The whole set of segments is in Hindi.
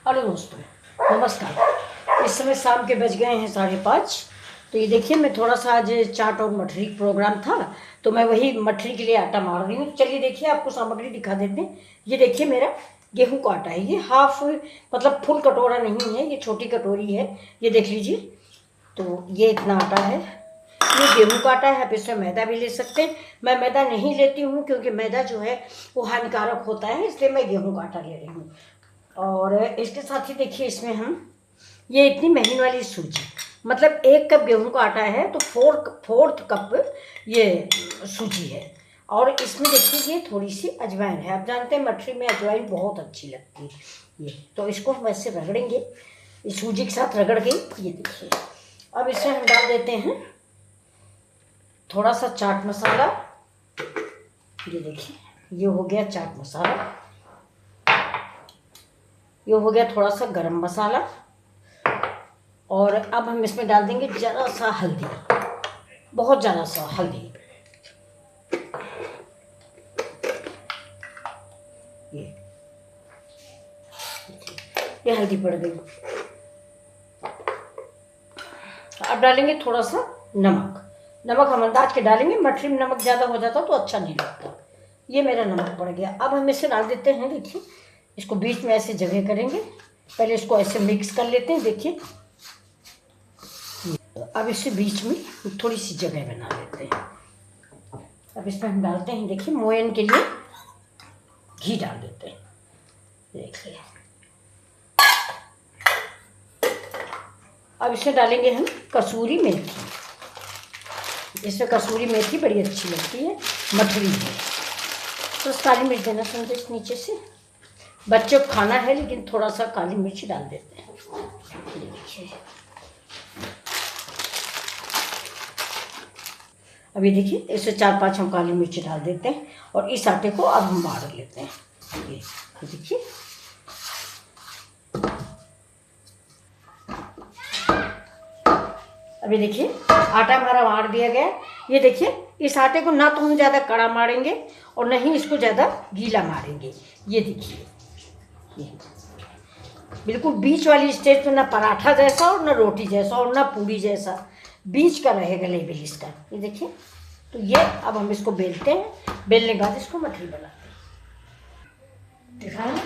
हेलो दोस्तों, नमस्कार। इस समय शाम के बज गए हैं 5:30। तो ये देखिए, मैं थोड़ा सा आज चाट और मठरी प्रोग्राम था, तो मैं वही मठरी के लिए आटा मार रही हूँ। चलिए देखिए, आपको सामग्री दिखा देते हैं। ये देखिए, मेरा गेहूं का आटा है। ये हाफ मतलब फुल कटोरा नहीं है, ये छोटी कटोरी है। ये देख लीजिए, तो ये इतना आटा है। ये गेहूं का आटा है। आप इसमें मैदा भी ले सकते हैं। मैं मैदा नहीं लेती हूँ क्योंकि मैदा जो है वो हानिकारक होता है, इसलिए मैं गेहूं का आटा ले रही हूँ। और इसके साथ ही देखिए, इसमें हम ये इतनी महीन वाली सूजी, मतलब 1 कप गेहूं का आटा है तो फोर्थ कप ये सूजी है। और इसमें देखिए, ये थोड़ी सी अजवाइन है। आप जानते हैं मठरी में अजवाइन बहुत अच्छी लगती है। ये तो इसको हम ऐसे रगड़ेंगे, इस सूजी के साथ रगड़ के। ये देखिए, अब इसमें हम डाल देते हैं थोड़ा सा चाट मसाला। ये देखिए, ये हो गया चाट मसाला। ये हो गया थोड़ा सा गरम मसाला। और अब हम इसमें डाल देंगे ज़रा सा हल्दी, बहुत ज़रा सा हल्दी। ये हल्दी पड़ गई। अब डालेंगे थोड़ा सा नमक। नमक हम अंदाज के डालेंगे, मठरी में नमक ज़्यादा हो जाता तो अच्छा नहीं लगता। ये मेरा नमक पड़ गया। अब हम इसे डाल देते हैं। देखिए, इसको बीच में ऐसे जगह करेंगे। पहले इसको ऐसे मिक्स कर लेते हैं। देखिए, अब इसे बीच में थोड़ी सी जगह बना लेते हैं। अब इसमें हम डालते हैं, देखिए, मोयन के लिए घी डाल देते हैं। देखिए, अब इसमें डालेंगे हम कसूरी मेथी। इसमें कसूरी मेथी बड़ी अच्छी लगती है मठरी में। तो काली मिर्च देना संदेश नीचे से। बच्चों को खाना है लेकिन थोड़ा सा काली मिर्च डाल देते हैं। देखिए, अभी देखिए, इससे 4-5 हम काली मिर्च डाल देते हैं। और इस आटे को अब हम बांध लेते हैं। ये देखिए, अभी देखिए, आटा हमारा मार दिया गया। ये देखिए, इस आटे को ना तो हम ज़्यादा कड़ा मारेंगे और न ही इसको ज़्यादा गीला मारेंगे। ये देखिए, ये बिल्कुल बीच वाली स्टेज पे, ना पराठा जैसा और ना रोटी जैसा और ना पूरी जैसा, बीच का रहेगा लेवल इसका। ये देखिए, तो ये अब हम इसको बेलते हैं। बेलने के बाद इसको मठरी बनाते हैं। दिखाएं ना।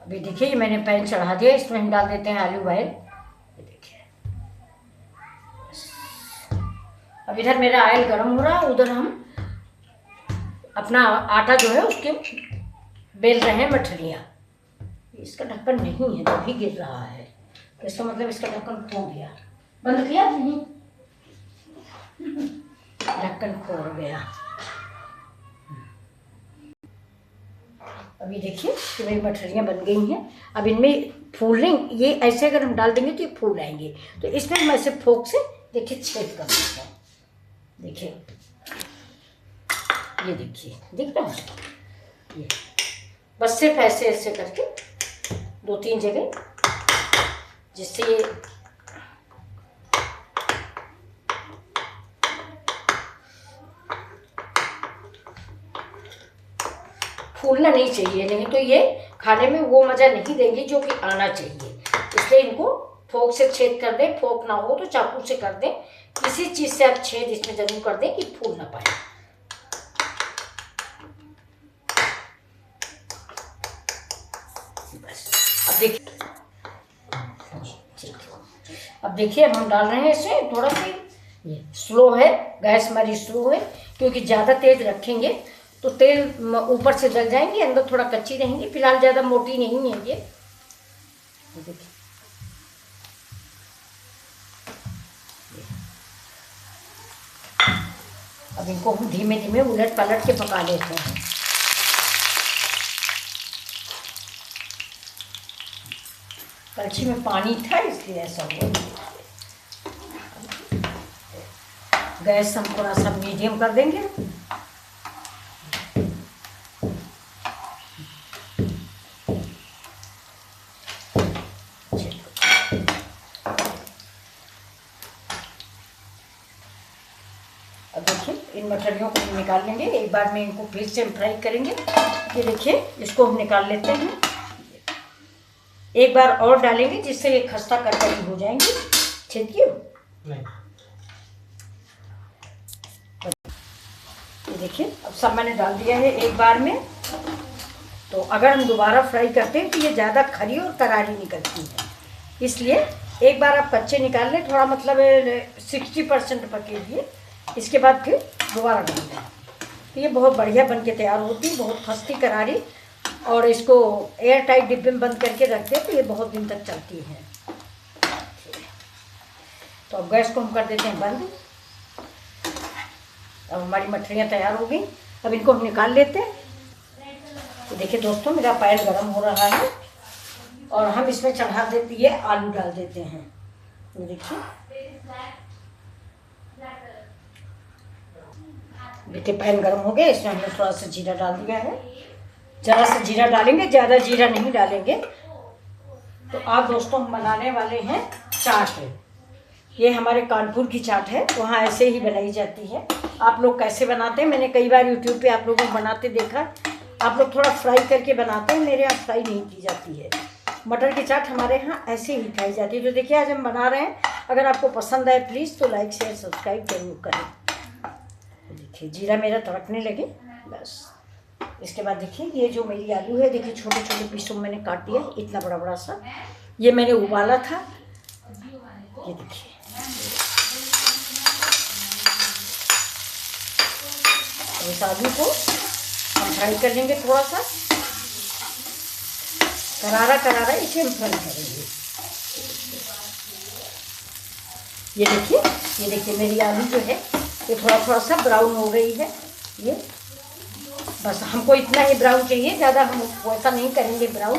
अभी देखिए, ये मैंने पैन चढ़ा दिया। इसमें हम डाल देते हैं आलू ऑयल। ये देखिए, अब इधर मेरा ऑयल गर्म हो रहा है, उधर हम अपना आटा जो है उसके बेल रहे हैं मठरियाँ। इसका ढक्कन नहीं है तो भी गिर रहा है, तो इसका मतलब इसका ढक्कन खो गया। बंद किया नहीं, ढक्कन खो गया। अभी देखिए कि मेरी मठरियाँ बन गई हैं। अब इनमें फूलने, ये ऐसे अगर हम डाल देंगे तो ये फूल आएंगे। तो इसमें हम ऐसे फोक से देखिए छेद कर देते हैं। देखिए, ये देखिए, दिख रहा है ये। बस सिर्फ ऐसे ऐसे करके 2-3 जगह, जिससे ये फूलना नहीं चाहिए, नहीं तो ये खाने में वो मज़ा नहीं देंगे जो कि आना चाहिए। इसलिए इनको फोक से छेद कर दें। फोक ना हो तो चाकू से कर दें। किसी चीज़ से आप छेद इसमें जरूर कर दें कि फूल ना पाए। बस, अब देखिए, अब हम डाल रहे हैं इसे थोड़ा सा। ये स्लो है, गैस हमारी स्लो है, क्योंकि ज़्यादा तेज रखेंगे तो तेल ऊपर से जल जाएंगे, अंदर थोड़ा कच्ची रहेंगी। फिलहाल ज़्यादा मोटी नहीं है ये। देखिए, अब इनको हम धीमे धीमे उलट पलट के पका लेते हैं। कलछी में पानी था इसलिए ऐसा हुआ। गैस हम थोड़ा सा मीडियम कर देंगे। अब देखिए, इन मठरियों को हम निकाल लेंगे। एक बार में इनको फिर से हम फ्राई करेंगे। ये देखिए, इसको हम निकाल लेते हैं। एक बार और डालेंगे जिससे ये खस्ता करकरी हो जाएंगी। ठीक है, ये देखिए अब सब मैंने डाल दिया है एक बार में। तो अगर हम दोबारा फ्राई करते हैं तो ये ज़्यादा खरी और करारी निकलती है, इसलिए एक बार आप कच्चे निकाल लें, थोड़ा मतलब 60% पके लिए, इसके बाद फिर दोबारा डाल दें। तो ये बहुत बढ़िया बन के तैयार होती है, बहुत खस्ती करारी। और इसको एयर टाइट डिब्बे में बंद करके रख दें तो ये बहुत दिन तक चलती है। तो अब गैस को हम कर देते हैं बंद। अब हमारी मठरियाँ तैयार हो गई, अब इनको हम निकाल लेते हैं। तो देखिए दोस्तों, मेरा पैन गर्म हो रहा है और हम इसमें चढ़ा देते, ये आलू डाल देते हैं। ये देखिए, देखिए पैन गर्म हो गया, इसमें हमने थोड़ा सा जीरा डाल दिया है। ज़रा सा जीरा डालेंगे, ज़्यादा जीरा नहीं डालेंगे। तो आप दोस्तों हम बनाने वाले हैं चाट। ये हमारे कानपुर की चाट है, वहाँ ऐसे ही बनाई जाती है। आप लोग कैसे बनाते हैं, मैंने कई बार यूट्यूब पे आप लोगों को बनाते देखा। आप लोग थोड़ा फ्राई करके बनाते हैं, मेरे यहाँ फ्राई नहीं की जाती है। मटर की चाट हमारे यहाँ ऐसे ही खाई जाती है। तो देखिए आज हम बना रहे हैं, अगर आपको पसंद आए प्लीज़ तो लाइक शेयर सब्सक्राइब जरूर करें। देखिए जीरा मेरा तड़कने लगे बस। इसके बाद देखिए ये जो मेरी आलू है, देखिए छोटे छोटे पीसों में मैंने काट दिया, इतना बड़ा बड़ा सा। ये मैंने उबाला था, ये देखिए। इस आलू को हम फ्राई कर लेंगे, थोड़ा सा करारा करारा इसे हम फ्राई करेंगे। ये देखिए मेरी आलू जो है ये थोड़ा थोड़ा सा ब्राउन हो गई है। ये बस हमको इतना ही ब्राउन चाहिए, ज़्यादा हम वैसा नहीं करेंगे ब्राउन।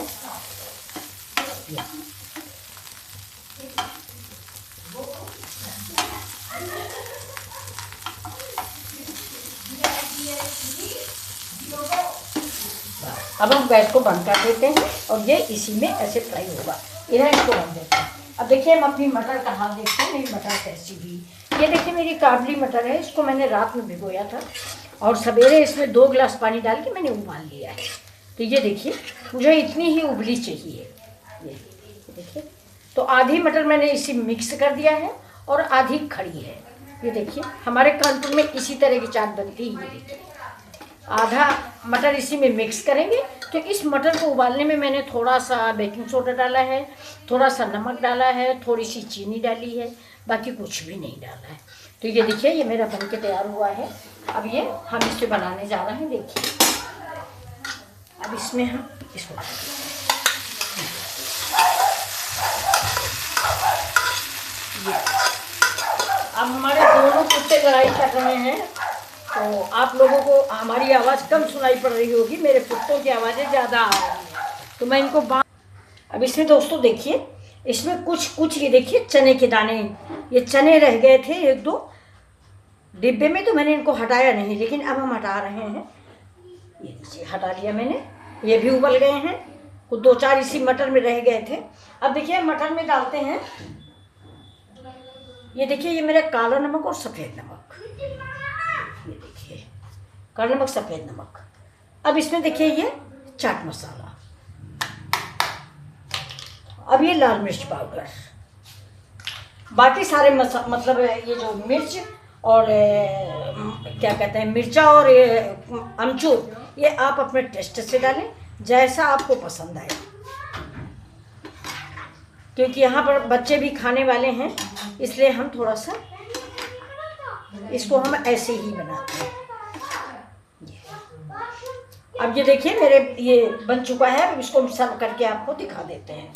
अब हम गैस को बंद कर देते हैं और ये इसी में ऐसे फ्राई होगा। इधर इसको बंद देते हैं। अब देखिए हम अपनी मटर का हाल देखते हैं, मेरी मटर कैसी हुई। ये देखिए मेरी काबली मटर है, इसको मैंने रात में भिगोया था और सवेरे इसमें 2 गिलास पानी डाल के मैंने उबाल लिया है। तो ये देखिए मुझे इतनी ही उबली चाहिए। ये देखिए, तो आधी मटर मैंने इसी मिक्स कर दिया है और आधी खड़ी है। ये देखिए हमारे कानपुर में इसी तरह की चाट बनती है। ये देखिए आधा मटर इसी में मिक्स करेंगे। तो इस मटर को उबालने में मैंने थोड़ा सा बेकिंग सोडा डाला है, थोड़ा सा नमक डाला है, थोड़ी सी चीनी डाली है, बाकी कुछ भी नहीं डाला है। तो ये देखिए ये मेरा बन के तैयार हुआ है। अब ये हम इसे बनाने जा रहे हैं। देखिए अब इसमें हम इसको अब हमारे दोनों कुत्ते लड़ाई कर रहे हैं, तो आप लोगों को हमारी आवाज़ कम सुनाई पड़ रही होगी, मेरे कुत्तों की आवाज़ें ज़्यादा आ रही हैं। तो मैं इनको अब इसमें दोस्तों देखिए इसमें कुछ ये देखिए चने के दाने, ये चने रह गए थे 1-2 डिब्बे में, तो मैंने इनको हटाया नहीं, लेकिन अब हम हटा रहे हैं। ये नीचे हटा लिया मैंने, ये भी उबल गए हैं। कुछ 2-4 इसी मटर में रह गए थे। अब देखिए मटर में डालते हैं, ये देखिए ये मेरा काला नमक और सफ़ेद नमक। ये देखिए काला नमक सफ़ेद नमक। अब इसमें देखिए ये चाट मसाला, अब ये लाल मिर्च पाउडर, बाकी सारे मतलब ये जो मिर्च और क्या कहते हैं मिर्चा और अमचूर, ये आप अपने टेस्ट से डालें, जैसा आपको पसंद आए। क्योंकि यहाँ पर बच्चे भी खाने वाले हैं, इसलिए हम थोड़ा सा इसको हम ऐसे ही बनाते हैं। अब ये देखिए मेरे ये बन चुका है, अब इसको हम सर्व करके आपको दिखा देते हैं।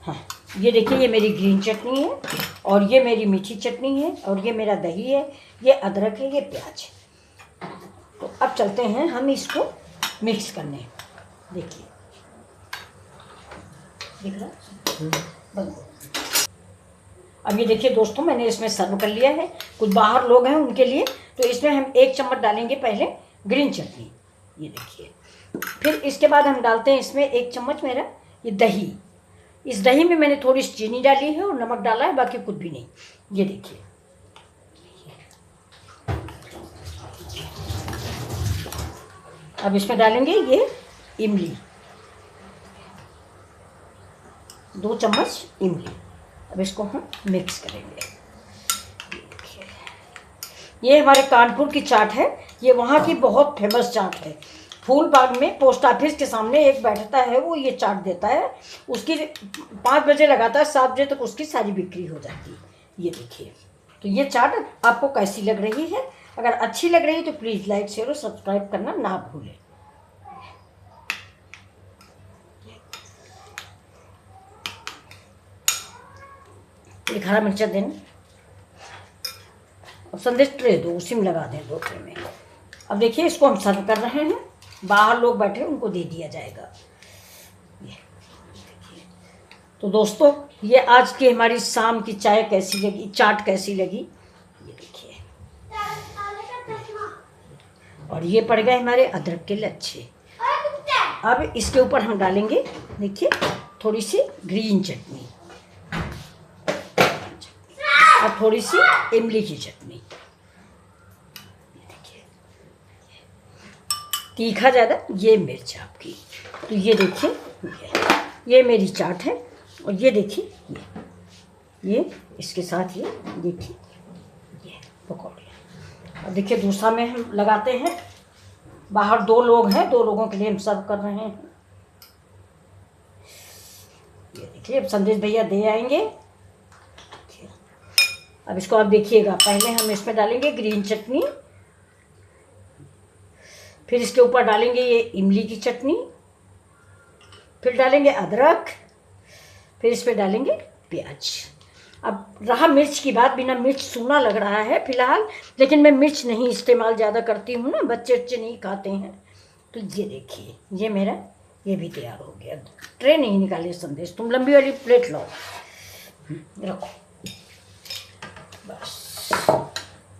हाँ ये देखिए ये मेरी ग्रीन चटनी है और ये मेरी मीठी चटनी है और ये मेरा दही है, ये अदरक है, ये प्याज है। तो अब चलते हैं हम इसको मिक्स करने। देखिए दिख रहा है। अब ये देखिए दोस्तों मैंने इसमें सर्व कर लिया है। कुछ बाहर लोग हैं उनके लिए, तो इसमें हम 1 चम्मच डालेंगे पहले ग्रीन चटनी। ये देखिए फिर इसके बाद हम डालते हैं इसमें 1 चम्मच मेरा ये दही। इस दही में मैंने थोड़ी सी चीनी डाली है और नमक डाला है, बाकी कुछ भी नहीं। ये देखिए अब इसमें डालेंगे ये इमली। 2 चम्मच इमली। अब इसको हम मिक्स करेंगे। ये हमारे कानपुर की चाट है, ये वहाँ की बहुत फेमस चाट है। फूलबाग में पोस्ट ऑफिस के सामने एक बैठता है, वो ये चाट देता है। उसकी 5 बजे लगाता है, 7 बजे तक उसकी सारी बिक्री हो जाती है। ये देखिए, तो ये चाट आपको कैसी लग रही है? अगर अच्छी लग रही है तो प्लीज़ लाइक शेयर और सब्सक्राइब करना ना भूलें। एक हरा मिर्चा देना और संदेश ट्रे दो, उसी में लगा दें 2 ट्रे में। अब देखिए, इसको हम सर्व कर रहे हैं। बाहर लोग बैठे, उनको दे दिया जाएगा। ये तो दोस्तों, ये आज की हमारी शाम की चाय कैसी लगी, चाट कैसी लगी, ये देखिए। और ये पड़ गए हमारे अदरक के लच्छे। अब इसके ऊपर हम डालेंगे, देखिए, थोड़ी सी ग्रीन चटनी और थोड़ी सी इमली की चटनी। तीखा ज़्यादा, ये मिर्च आपकी। तो ये देखिए, ये मेरी चाट है। और ये देखिए, ये इसके साथ ये देखिए, ये पकौड़े। और देखिए, दूसरा में हम लगाते हैं। बाहर 2 लोग हैं, 2 लोगों के लिए हम सर्व कर रहे हैं। ये देखिए, अब संदेश भैया दे आएंगे। अब इसको आप देखिएगा, पहले हम इसमें डालेंगे ग्रीन चटनी, फिर इसके ऊपर डालेंगे ये इमली की चटनी, फिर डालेंगे अदरक, फिर इस पर डालेंगे प्याज। अब रहा मिर्च की बात, बिना मिर्च सूना लग रहा है फिलहाल, लेकिन मैं मिर्च नहीं इस्तेमाल ज़्यादा करती हूँ ना, बच्चे नहीं खाते हैं। तो ये देखिए, ये मेरा ये भी तैयार हो गया। ट्रे नहीं निकाले संदेश, तुम लंबी वाली प्लेट लो, रखो बस।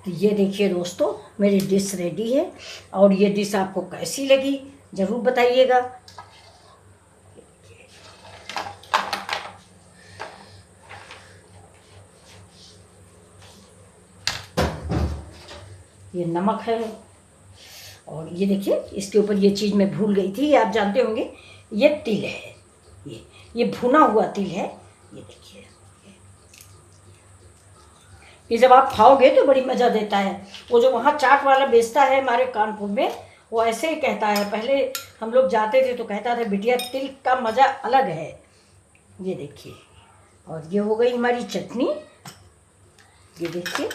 तो ये देखिए दोस्तों, मेरी डिश रेडी है। और ये डिश आपको कैसी लगी ज़रूर बताइएगा। ये नमक है। और ये देखिए, इसके ऊपर ये चीज़ मैं भूल गई थी, ये आप जानते होंगे, ये तिल है। ये भुना हुआ तिल है। ये देखिए, ये जब आप खाओगे तो बड़ी मज़ा देता है। वो जो वहाँ चाट वाला बेचता है हमारे कानपुर में, वो ऐसे ही कहता है। पहले हम लोग जाते थे तो कहता था, बिटिया तिल का मज़ा अलग है। ये देखिए, और ये हो गई हमारी चटनी। ये देखिए।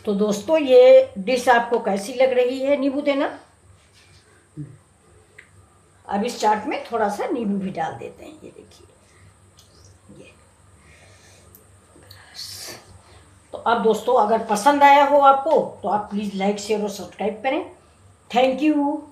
तो दोस्तों, ये डिश आपको कैसी लग रही है? नींबू देना। अब इस चाट में थोड़ा सा नींबू भी डाल देते हैं। ये देखिए, ये तो अब दोस्तों, अगर पसंद आया हो आपको तो आप प्लीज़ लाइक शेयर और सब्सक्राइब करें। Thank you.